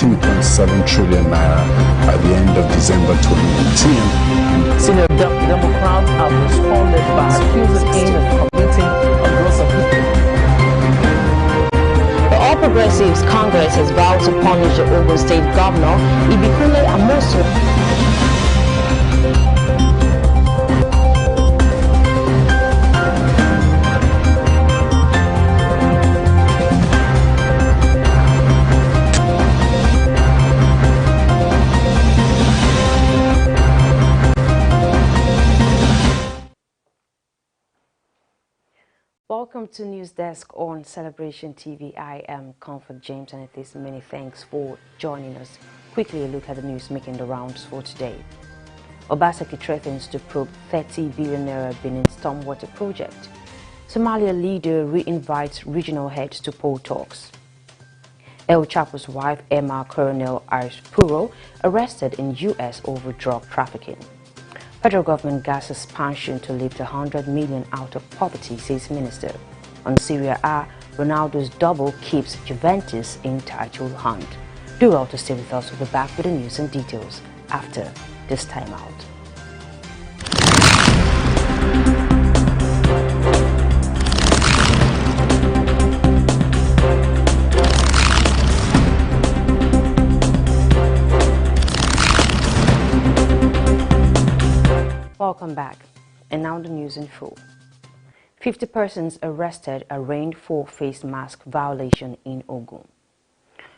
14.7 trillion naira by the end of December 2018. Senior Democrats have responded by accusing him of committing a gross offence. The All Progressives Congress has vowed to punish the Ogun State Governor, Ibikule Amosu. Welcome to News Desk on Celebration TV. I am Comfort James, and it is many thanks for joining us. Quickly a look at the news making the rounds for today. Obaseki threatens to probe 30 billion naira Benin Stormwater project. Somalia leader re-invites regional heads to poll talks. El Chapo's wife, Emma Colonel Puro, arrested in U.S. over drug trafficking. Federal government gas expansion to lift 100 million out of poverty, says Minister. On Serie A, Ronaldo's double keeps Juventus in title hunt. Do well to stay with us. We'll be back with the news and details after this timeout. Welcome back, and now the news in full. 50 persons arrested, arraigned for face mask violation in Ogun.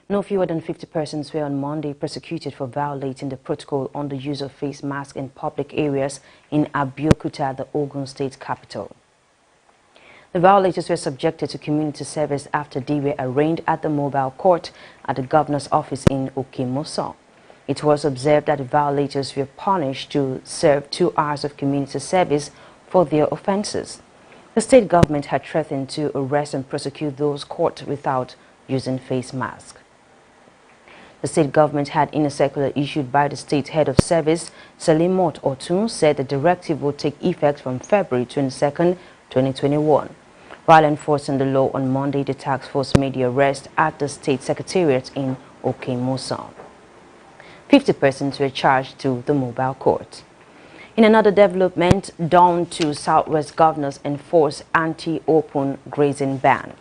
No fewer than 50 persons were on Monday prosecuted for violating the protocol on the use of face masks in public areas in Abeokuta, the Ogun state capital. The violators were subjected to community service after they were arraigned at the mobile court at the governor's office in Okemoso. It was observed that the violators were punished to serve 2 hours of community service for their offences. The state government had threatened to arrest and prosecute those caught without using face masks. The state government had, in a circular issued by the state head of service, Salimot Otun, said the directive would take effect from February 22, 2021. While enforcing the law on Monday, the task force made the arrest at the state secretariat in Okemoso. 50 persons were charged to the mobile court. In another development, Dawn to Southwest governors enforce anti-open grazing ban.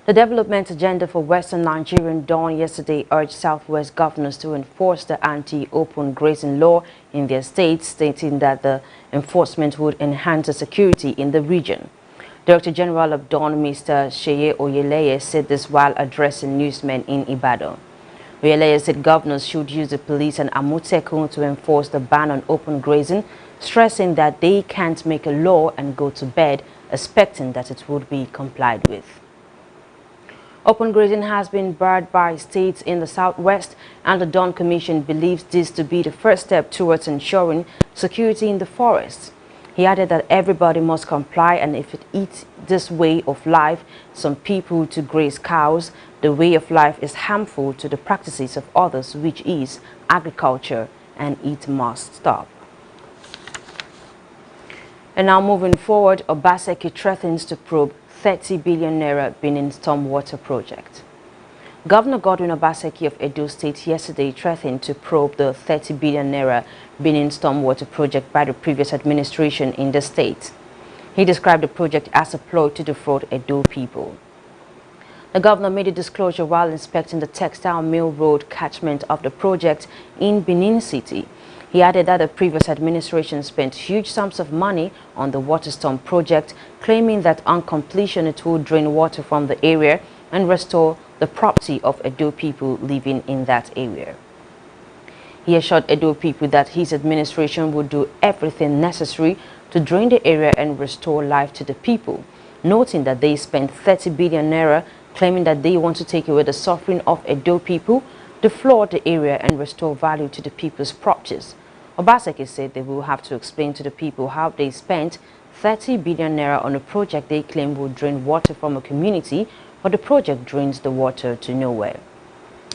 The development agenda for Western Nigerian Dawn yesterday urged Southwest governors to enforce the anti-open grazing law in their states, stating that the enforcement would enhance the security in the region. Director General of Dawn, Mr. Sheye Oyeleye, said this while addressing newsmen in Ibadan. Oyeleye said governors should use the police and Amotekun to enforce the ban on open grazing, stressing that they can't make a law and go to bed expecting that it would be complied with. Open grazing has been barred by states in the southwest, and the Dawn Commission believes this to be the first step towards ensuring security in the forests. He added that everybody must comply, and if it eats this way of life, some people to graze cows, the way of life is harmful to the practices of others, which is agriculture, and it must stop. And now moving forward, Obaseki threatens to probe 30 billion naira Benin Stormwater project. Governor Godwin Obaseki of Edo State yesterday threatened to probe the 30 billion naira Benin Stormwater project by the previous administration in the state. He described the project as a ploy to defraud Edo people. The governor made a disclosure while inspecting the textile mill road catchment of the project in Benin City. He added that the previous administration spent huge sums of money on the Waterstorm project, claiming that on completion it would drain water from the area and restore the property of Edo people living in that area. He assured Edo people that his administration would do everything necessary to drain the area and restore life to the people, noting that they spent 30 billion naira, claiming that they want to take away the suffering of Edo people, defloor the area and restore value to the people's properties. Obaseki said they will have to explain to the people how they spent 30 billion naira on a project they claim will drain water from a community, but the project drains the water to nowhere.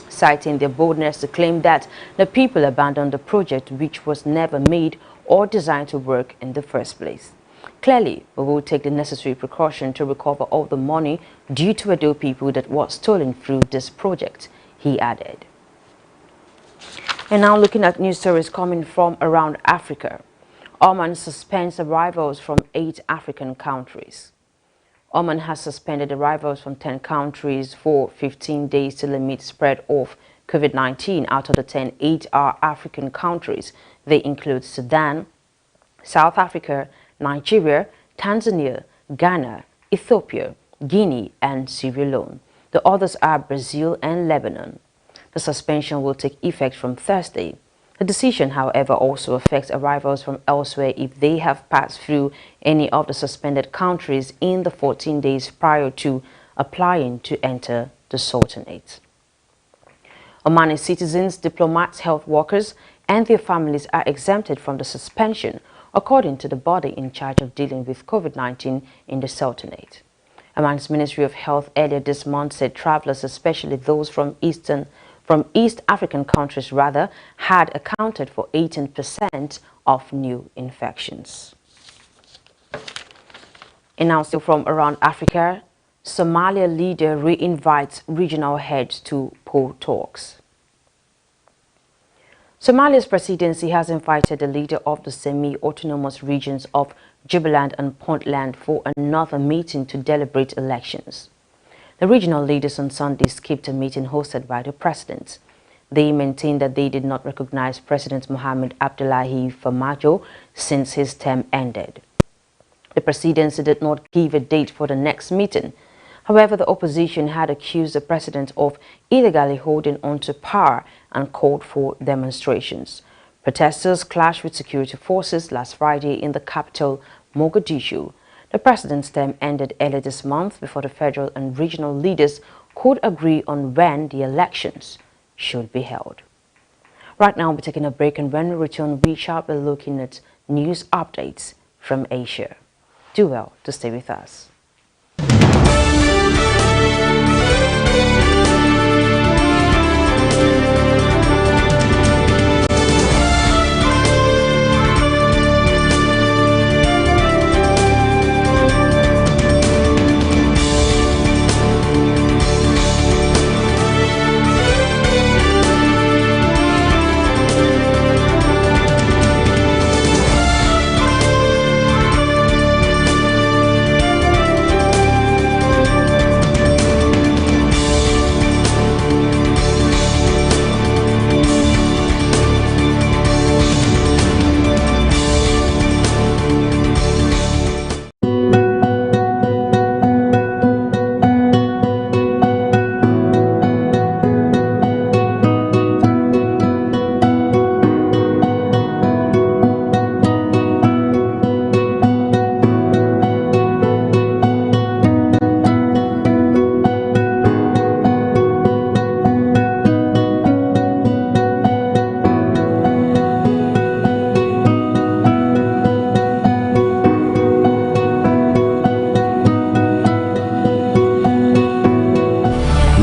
Citing their boldness to claim that the people abandoned the project, which was never made or designed to work in the first place. Clearly, we will take the necessary precaution to recover all the money due to Edo people that was stolen through this project, he added. And now looking at news stories coming from around Africa. Oman suspends arrivals from 8 African countries. Oman has suspended arrivals from 10 countries for 15 days to limit spread of COVID-19. Out of the 10, 8 are African countries. They include Sudan, South Africa, Nigeria, Tanzania, Ghana, Ethiopia, Guinea, and Sierra Leone. The others are Brazil and Lebanon. The suspension will take effect from Thursday. The decision, however, also affects arrivals from elsewhere if they have passed through any of the suspended countries in the 14 days prior to applying to enter the Sultanate. Omani citizens, diplomats, health workers, and their families are exempted from the suspension, according to the body in charge of dealing with COVID-19 in the Sultanate. Oman's Ministry of Health earlier this month said travelers, especially those from East African countries had accounted for 18% of new infections. And now still from around Africa, Somalia leader re-invites regional heads to poll talks. Somalia's presidency has invited the leader of the semi-autonomous regions of Jubaland and Puntland for another meeting to deliberate elections. The regional leaders on Sunday skipped a meeting hosted by the president. They maintained that they did not recognize President Mohamed Abdullahi Farmajo since his term ended. The presidency did not give a date for the next meeting. However, the opposition had accused the president of illegally holding on to power and called for demonstrations. Protesters clashed with security forces last Friday in the capital, Mogadishu. The president's term ended early this month before the federal and regional leaders could agree on when the elections should be held. Right now, we're taking a break, and when we return, we shall be looking at news updates from Asia. Do well to stay with us.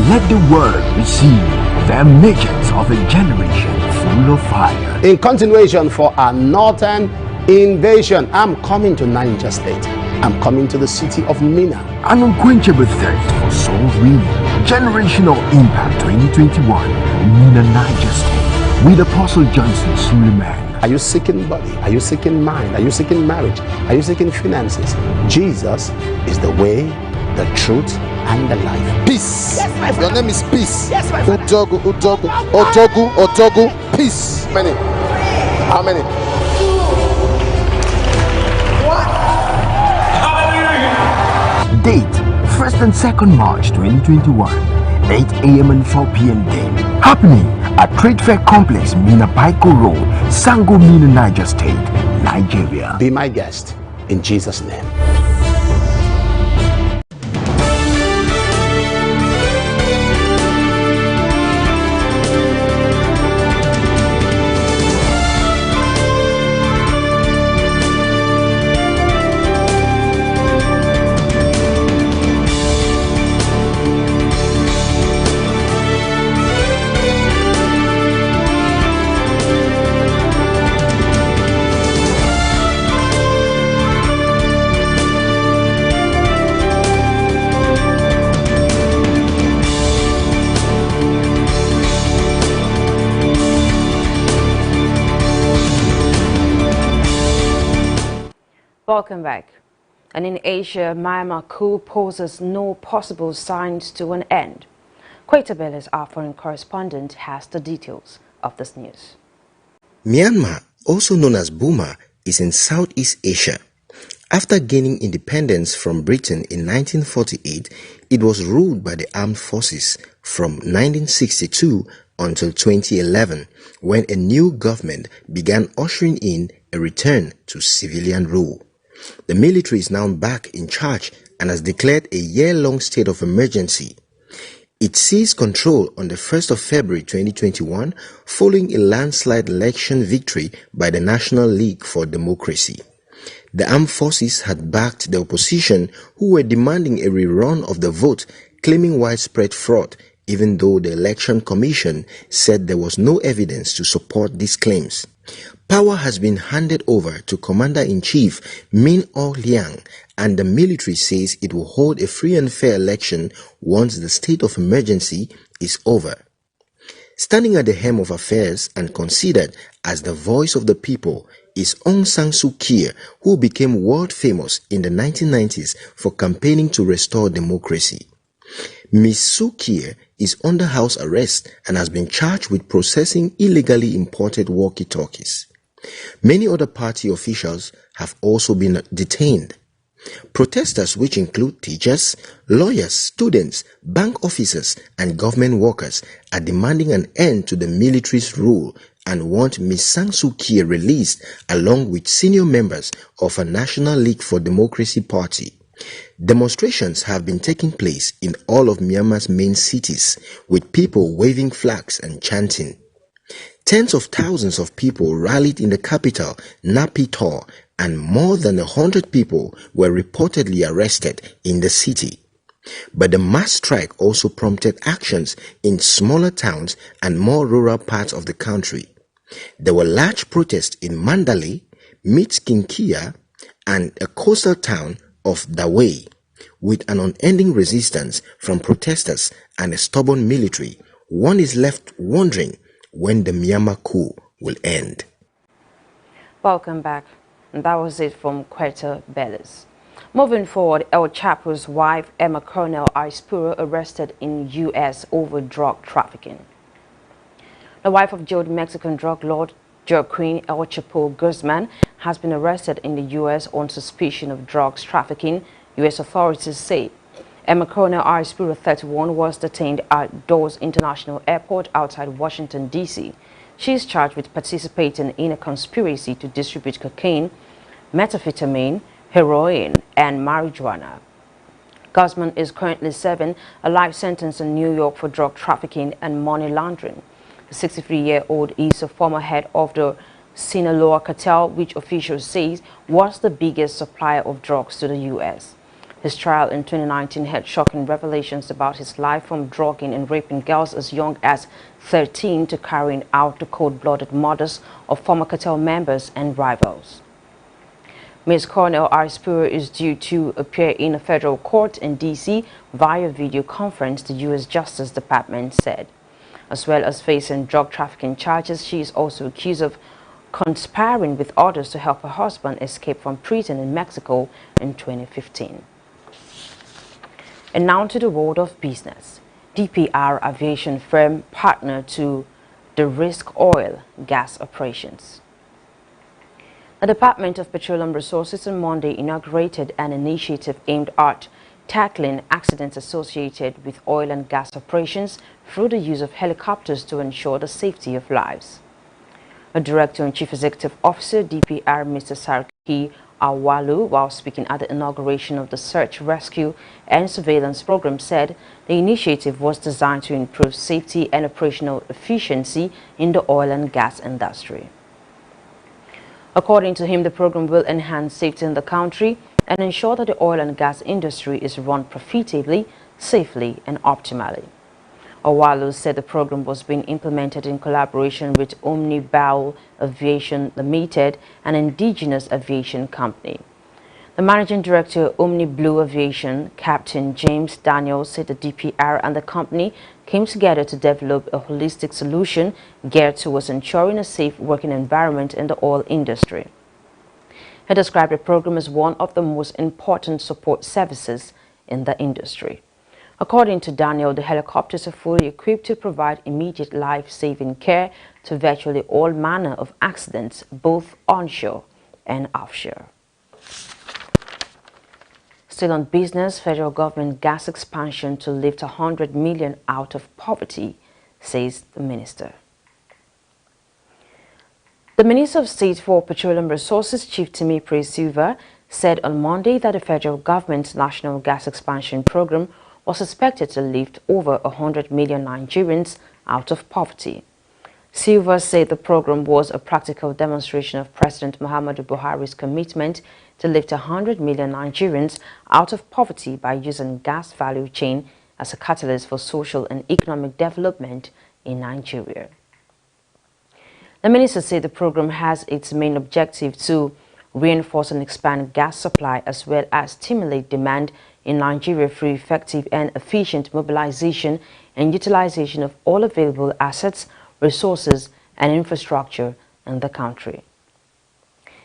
Let the world receive the emergence of a generation full of fire. In continuation for our northern invasion, I'm coming to Niger State. I'm coming to the city of Mina. An unquenchable thirst for soul winning. Generational Impact 2021, Mina, Niger State, with Apostle Johnson Suleiman. Are you seeking body? Are you seeking mind? Are you seeking marriage? Are you seeking finances? Jesus is the way, the truth, and the life. Peace. Yes, my Your name is Peace. Yes, my Otogu, Otogu, Peace. How many? How many? 2, 1. Date 1st and 2nd March 2021, 8 a.m. and 4 p.m. daily. Happening at Trade Fair Complex, Mina Paiko Road, Sango, Mina, Niger State, Nigeria. Be my guest in Jesus' name. Welcome back. And in Asia, Myanmar coup poses no possible signs to an end. Quatabelle's our foreign correspondent has the details of this news. Myanmar, also known as Burma, is in Southeast Asia. After gaining independence from Britain in 1948, it was ruled by the armed forces from 1962 until 2011, when a new government began ushering in a return to civilian rule. The military is now back in charge and has declared a year-long state of emergency. It seized control on the 1st of February 2021 following a landslide election victory by the National League for Democracy. The armed forces had backed the opposition, who were demanding a rerun of the vote, claiming widespread fraud, even though the Election Commission said there was no evidence to support these claims. Power has been handed over to Commander-in-Chief Min Aung Hlaing, and the military says it will hold a free and fair election once the state of emergency is over. Standing at the helm of affairs and considered as the voice of the people is Aung San Suu Kyi, who became world famous in the 1990s for campaigning to restore democracy. Ms. Suu Kyi is under house arrest and has been charged with processing illegally imported walkie-talkies. Many other party officials have also been detained. Protesters, which include teachers, lawyers, students, bank officers, and government workers, are demanding an end to the military's rule and want Ms. San Suu Kyi released along with senior members of a National League for Democracy party. Demonstrations have been taking place in all of Myanmar's main cities, with people waving flags and chanting. Tens of thousands of people rallied in the capital, Naypyidaw, and more than 100 people were reportedly arrested in the city. But the mass strike also prompted actions in smaller towns and more rural parts of the country. There were large protests in Mandalay, Mitkinkia, and a coastal town of Dawei, with an unending resistance from protesters and a stubborn military. One is left wondering when the Myanmar coup will end. Welcome back. And that was it from Quatabelle's. Moving forward, El Chapo's wife, Emma Colonel Ispuro, arrested in U.S. over drug trafficking. The wife of jailed Mexican drug lord Joaquin El Chapo Guzman has been arrested in the U.S. on suspicion of drugs trafficking, U.S. authorities say. Emma Colonel Ispuro, 31, was detained at Dulles International Airport outside Washington, D.C. She is charged with participating in a conspiracy to distribute cocaine, methamphetamine, heroin, and marijuana. Guzman is currently serving a life sentence in New York for drug trafficking and money laundering. The 63-year-old is a former head of the Sinaloa cartel, which officials say was the biggest supplier of drugs to the U.S. His trial in 2019 had shocking revelations about his life, from drugging and raping girls as young as 13 to carrying out the cold-blooded murders of former cartel members and rivals. Ms. Colonel Ispuro is due to appear in a federal court in D.C. via video conference, the U.S. Justice Department said. As well as facing drug trafficking charges, she is also accused of conspiring with others to help her husband escape from prison in Mexico in 2015. And now to the world of business. DPR Aviation firm partner to de-risk oil gas operations. The Department of Petroleum Resources on Monday inaugurated an initiative aimed at tackling accidents associated with oil and gas operations through the use of helicopters to ensure the safety of lives. A Director and Chief Executive Officer, DPR, Mr. Sarki Awalu, while speaking at the inauguration of the Search, Rescue and Surveillance Program, said the initiative was designed to improve safety and operational efficiency in the oil and gas industry. According to him, the program will enhance safety in the country and ensure that the oil and gas industry is run profitably, safely, and optimally. Awalu said the program was being implemented in collaboration with Omnibal Aviation Limited, an indigenous aviation company. The Managing Director of OmniBlue Aviation, Captain James Daniels, said the DPR and the company came together to develop a holistic solution geared towards ensuring a safe working environment in the oil industry. He described the program as one of the most important support services in the industry. According to Daniel, the helicopters are fully equipped to provide immediate life-saving care to virtually all manner of accidents, both onshore and offshore. Still on business, federal government gas expansion to lift 100 million out of poverty, says the minister. The Minister of State for Petroleum Resources, Chief Timi Silva, said on Monday that the federal government's national gas expansion program was expected to lift over 100 million Nigerians out of poverty. Silva said the program was a practical demonstration of President Muhammadu Buhari's commitment to lift 100 million Nigerians out of poverty by using gas value chain as a catalyst for social and economic development in Nigeria. The minister said the program has its main objective to reinforce and expand gas supply as well as stimulate demand in Nigeria through effective and efficient mobilization and utilization of all available assets, resources, and infrastructure in the country.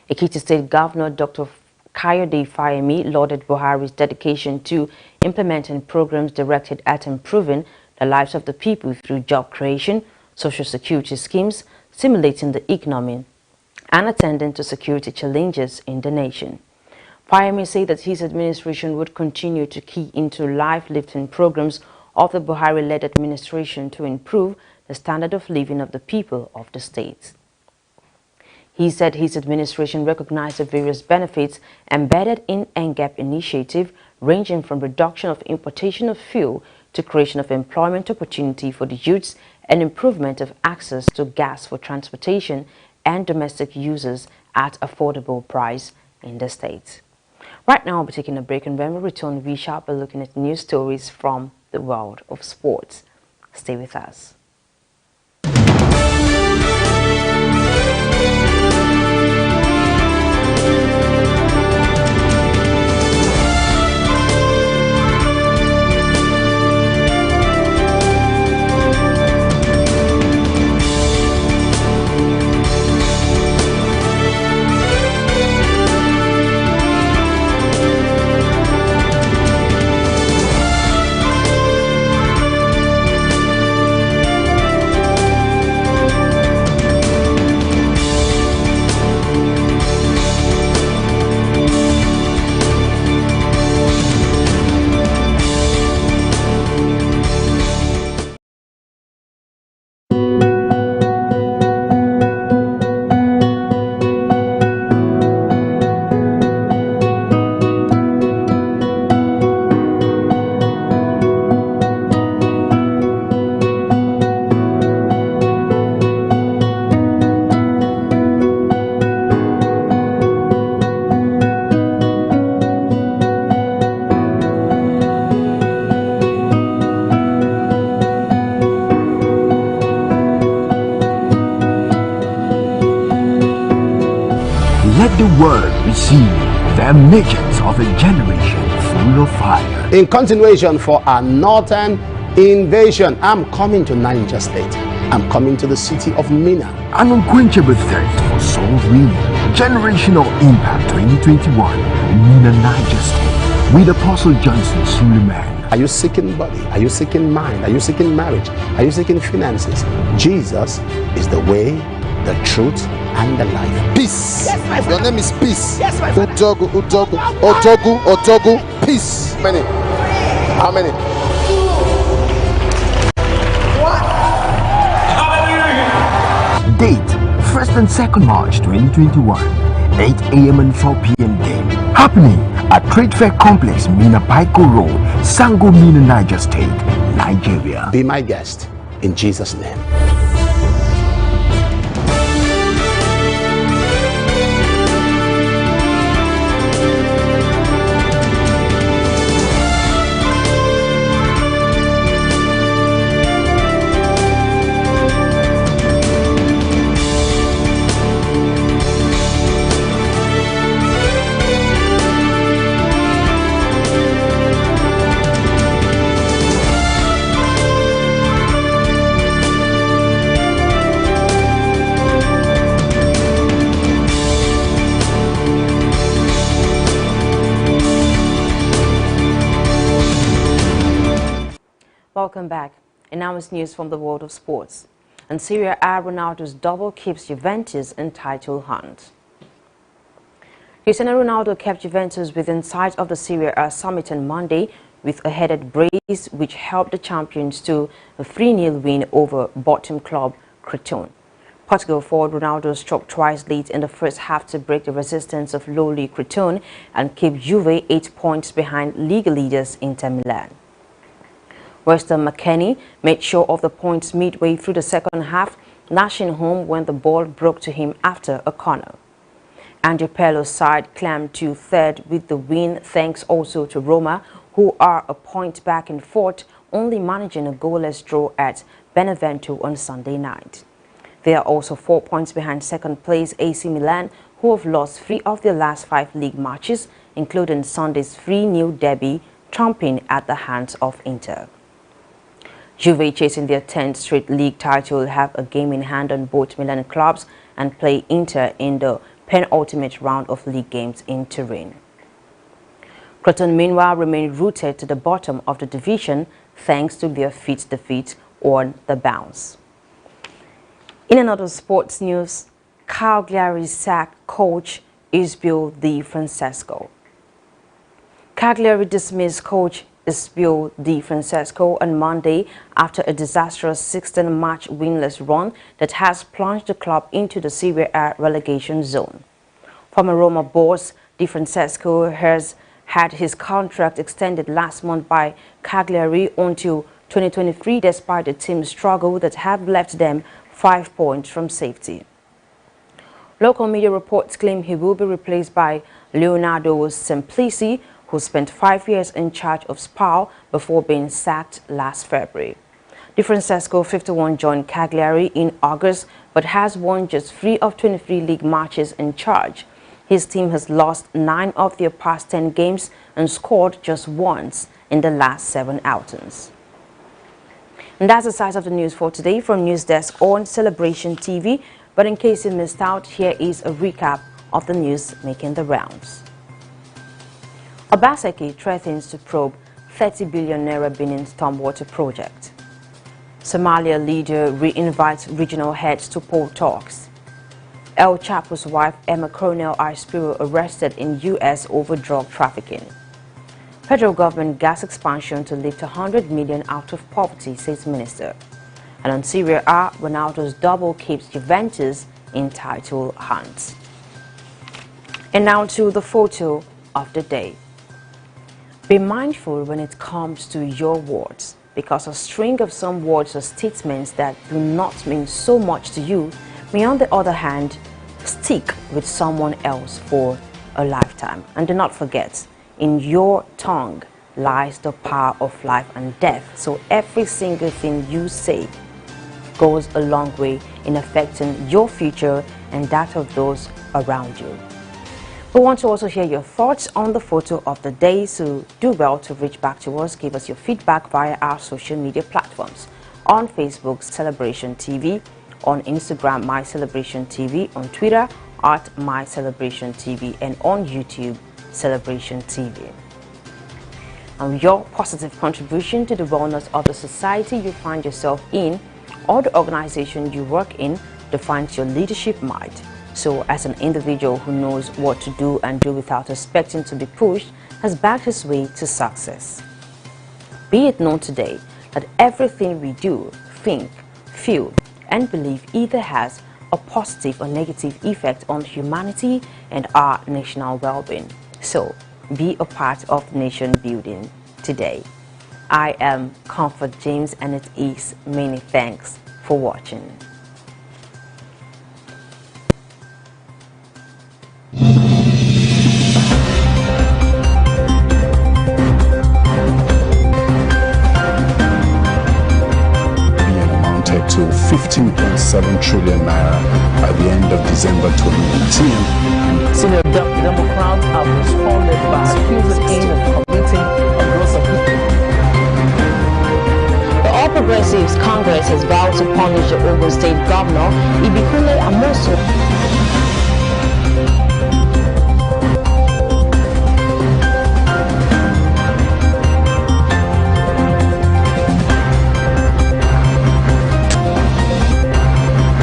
Ekiti State Governor Dr. Kayode Fayemi lauded Buhari's dedication to implementing programs directed at improving the lives of the people through job creation, social security schemes, stimulating the economy, and attending to security challenges in the nation. Fayemi said that his administration would continue to key into life-lifting programs of the Buhari-led administration to improve the standard of living of the people of the state. He said his administration recognized the various benefits embedded in NGAP initiative, ranging from reduction of importation of fuel to creation of employment opportunity for the youths and improvement of access to gas for transportation and domestic users at affordable price in the state. Right now, we'll be taking a break, and when we return, we shall be looking at news stories from the world of sports. Stay with us. Let the world receive the emergence of a generation full of fire. In continuation for our northern invasion, I'm coming to Niger State. I'm coming to the city of Mina. An unquenchable thirst for soul winning. Generational Impact 2021, Mina, Niger State, with Apostle Johnson Suleiman. Are you seeking body? Are you seeking mind? Are you seeking marriage? Are you seeking finances? Jesus is the way, the truth, and the life. Peace. Yes, my father. Your name is Peace. Yes, my father. Otogu. Peace. How many? How many? 2, 1. Date 1st and 2nd March 2021, 8 a.m. and 4 p.m. game. Happening at Trade Fair Complex, Mina Paiko Road, Sango, Mina, Niger State, Nigeria. Be my guest in Jesus' name. Welcome back. And now is news from the world of sports. And Serie A Ronaldo's double keeps Juventus in title hunt. Cristiano Ronaldo kept Juventus within sight of the Serie A summit on Monday with a headed brace which helped the champions to a 3-0 win over bottom club Crotone. Portugal forward Ronaldo struck twice late in the first half to break the resistance of lowly Crotone and keep Juve 8 points behind league leaders Inter Milan. Weston McKennie made sure of the points midway through the second half, lashing home when the ball broke to him after a corner. Andrea Pirlo's side climbed to third with the win, thanks also to Roma, who are a point back in fourth, only managing a goalless draw at Benevento on Sunday night. They are also 4 points behind second place AC Milan, who have lost 3 of their last 5 league matches, including Sunday's 3-0 derby, trumping at the hands of Inter. Juve, chasing their 10th straight league title, have a game in hand on both Milan clubs and play Inter in the penultimate round of league games in Turin. Crotone, meanwhile, remain rooted to the bottom of the division thanks to their fifth defeat on the bounce. In another sports news, Cagliari sacked coach Isabel Di Francesco. Cagliari dismissed coach Isabel Di Francesco on Monday after a disastrous 16-match winless run that has plunged the club into the Serie A relegation zone. Former Roma boss Di Francesco has had his contract extended last month by Cagliari until 2023 despite the team's struggle that have left them 5 points from safety. Local media reports claim he will be replaced by Leonardo Semplici, who spent 5 years in charge of Spal before being sacked last February. Di Francesco, 51, joined Cagliari in August but has won just 3 of 23 league matches in charge. His team has lost 9 of their past 10 games and scored just once in the last 7 outings. And that's the size of the news for today from News Desk on Celebration TV. But in case you missed out, here is a recap of the news making the rounds. Obaseki threatens to probe 30 billion naira Benin Stormwater project. Somalia leader re-invites regional heads to poll talks. El Chapo's wife Emma Coronel Ispiro arrested in U.S. over drug trafficking. Federal government gas expansion to lift 100 million out of poverty, says minister. And on Serie A, Ronaldo's double keeps Juventus in title hunt. And now to the photo of the day. Be mindful when it comes to your words, because a string of some words or statements that do not mean so much to you may, on the other hand, stick with someone else for a lifetime. And do not forget, in your tongue lies the power of life and death. So every single thing you say goes a long way in affecting your future and that of those around you. We want to also hear your thoughts on the photo of the day, so do well to reach back to us. Give us your feedback via our social media platforms. On Facebook, Celebration TV. On Instagram, My Celebration TV. On Twitter, My Celebration TV. And on YouTube, Celebration TV. And your positive contribution to the wellness of the society you find yourself in or the organization you work in defines your leadership might. So as an individual who knows what to do and do without expecting to be pushed has backed his way to success. Be it known today that everything we do, think, feel and believe either has a positive or negative effect on humanity and our national well-being. So be a part of nation building today. I am Comfort James, and it is many thanks for watching. Amounted to 15.7 trillion naira by the end of December 2019. Senior Democrats have responded by accusing him of committing a gross offense. The All Progressives Congress has vowed to punish the Ogun State Governor Ibikule Amosu.